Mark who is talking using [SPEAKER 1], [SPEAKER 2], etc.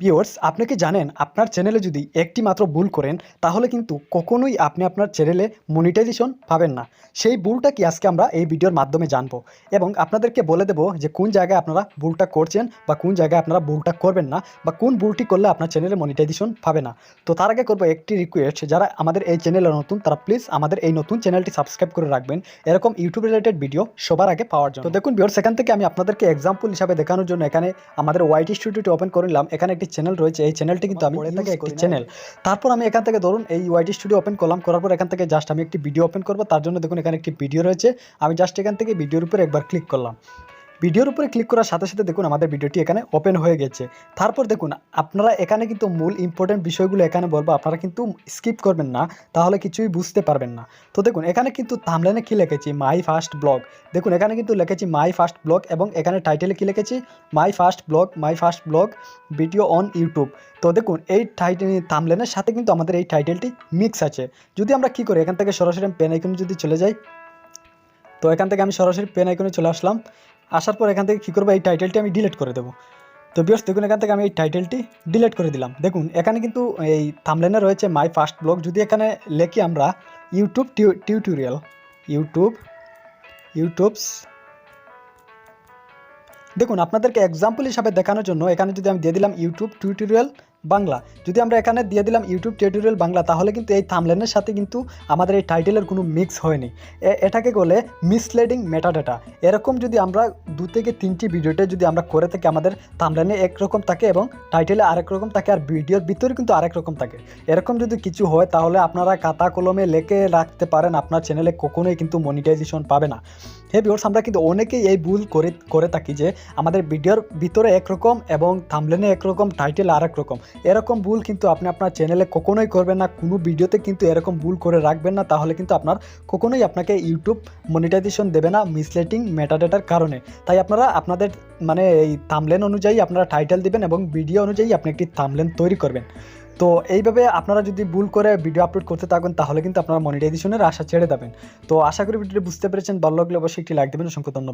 [SPEAKER 1] Viewers, আপনি কি জানেন আপনার চ্যানেলে যদি একটি মাত্র ভুল করেন তাহলে কিন্তু কখনোই আপনি আপনার চ্যানেলে মনিটাইজেশন পাবেন না। সেই ভুলটা কি আজকে আমরা এই ভিডিওর মাধ্যমে জানবো এবং আপনাদেরকে বলে দেব যে কোন জায়গায় আপনারা ভুলটা করছেন বা কোন জায়গায় আপনারা ভুলটা করবেন না বা কোন ভুলটি করলে আপনার চ্যানেলে মনিটাইজেশন পাবে না। তো তার আগে করবো একটি রিকোয়েস্ট, যারা আমাদের এই চ্যানেলে নতুন তারা প্লিজ আমাদের এই নতুন চ্যানেলটি সাবস্ক্রাইব করে রাখবেন এরকম ইউটিউব রিলেটেড ভিডিও সবার আগে পাওয়ার জন্য। তো দেখুন ভিউয়ার্স, সেখান থেকে আমি আপনাদেরকে এক্সাম্পল হিসাবে দেখানোর জন্য এখানে আমাদের ওয়াইটি স্টুডিওটি ওপেন করে নিলাম। এখানে একটি চ্যানেল রয়েছে, এই চ্যানেলটি কিন্তু আমি ইউজ করি চ্যানেল। তারপর আমি এখান থেকে ধরুন এই ওয়াইটি স্টুডিও ওপেন করলাম, করার পর এখান থেকে জাস্ট আমি একটি ভিডিও ওপেন করব। তার জন্য দেখুন এখানে একটি ভিডিও রয়েছে, আমি জাস্ট এখান থেকে ভিডিওর উপরে একবার ক্লিক করলাম। ভিডিওর উপরে ক্লিক করার সাথে সাথে দেখুন আমাদের ভিডিওটি এখানে ওপেন হয়ে গেছে। তারপর দেখুন আপনারা এখানে কিন্তু মূল ইম্পর্টেন্ট বিষয়গুলো এখানে বলবো, আপনারা কিন্তু স্কিপ করবেন না, তাহলে কিছুই বুঝতে পারবেন না। তো দেখুন এখানে কিন্তু থাম্বনেলে কি লিখেছি, মাই ফার্স্ট ব্লগ। দেখুন এখানে কিন্তু লিখেছি মাই ফার্স্ট ব্লগ এবং এখানে টাইটেলে কি লিখেছি, my first blog video on YouTube. তো দেখুন এই থাম্বনেলের সাথে কিন্তু আমাদের এই টাইটেলটি মিক্স আছে। যদি আমরা কি করি, এখান থেকে সরাসরি পেন আইকনে যদি চলে যাই, তো এখান থেকে আমি সরাসরি পেন আইকনে চলে আসলাম। আসার পর এখান থেকে কী করবো, এই টাইটেলটি আমি ডিলিট করে দেবো। তো ভিউয়ার্স দেখুন এখান থেকে আমি এই টাইটেলটি ডিলিট করে দিলাম। দেখুন এখানে কিন্তু এই থাম্বনেলে রয়েছে মাই ফার্স্ট ব্লগ। যদি এখানে লিখি আমরা ইউটিউব টিউটোরিয়াল, ইউটিউবস, দেখুন আপনাদেরকে এক্সাম্পল হিসাবে দেখানোর জন্য এখানে যদি আমি দিয়ে দিলাম ইউটিউব টিউটোরিয়াল বাংলা, যদি আমরা এখানে দিয়ে দিলাম ইউটিউব টিউটোরিয়াল বাংলা, তাহলে কিন্তু এই থাম্বনেলের সাথে কিন্তু আমাদের এই টাইটেলের কোনো মিক্স হয়নি। এটাকে বলে মিসলিডিং মেটাডাটা। এরকম যদি আমরা 2 থেকে 3টি ভিডিওতে যদি আমরা করে থাকি, আমাদের থাম্বনেলে একরকম থাকে এবং টাইটেলে আরেক রকম থাকে আর ভিডিওর ভিতরে কিন্তু আরেক রকম থাকে, এরকম যদি কিছু হয় তাহলে আপনারা খাতা কলমে লিখে রাখতে পারেন, আপনার চ্যানেলে কখনোই কিন্তু মনিটাইজেশন পাবে না। হ্যাঁ ভিউয়ার্স, আমরা কিন্তু অনেকেই এই ভুল করে থাকি যে আমাদের ভিডিওর ভিতরে একরকম এবং থাম্বনেলে একরকম, টাইটেল আরেক রকম। এরকম ভুল কিন্তু আপনি আপনার চ্যানেলে কখনোই করবেন না, কোনো ভিডিওতে কিন্তু এরকম ভুল করে রাখবেন না, তাহলে কিন্তু আপনার কখনোই আপনাকে ইউটিউব মনিটাইজেশন দেবে না মিসলিডিং মেটাডাটার কারণে। তাই আপনারা আপনাদের মানে এই থাম্বনেল অনুযায়ী আপনারা টাইটেল দিবেন এবং ভিডিও অনুযায়ী আপনি একটি থাম্বনেল তৈরি করবেন। তো এইভাবে আপনারা যদি ভুল করে ভিডিও আপলোড করতে থাকেন তাহলে কিন্তু আপনারা মনিটাইজেশনের আশা ছেড়ে দেবেন। তো আশা করি ভিডিওটি বুঝতে পেরেছেন, ভালো লাগলে অবশ্যই একটি লাইক দেবেন। অসংখ্য ধন্যবাদ।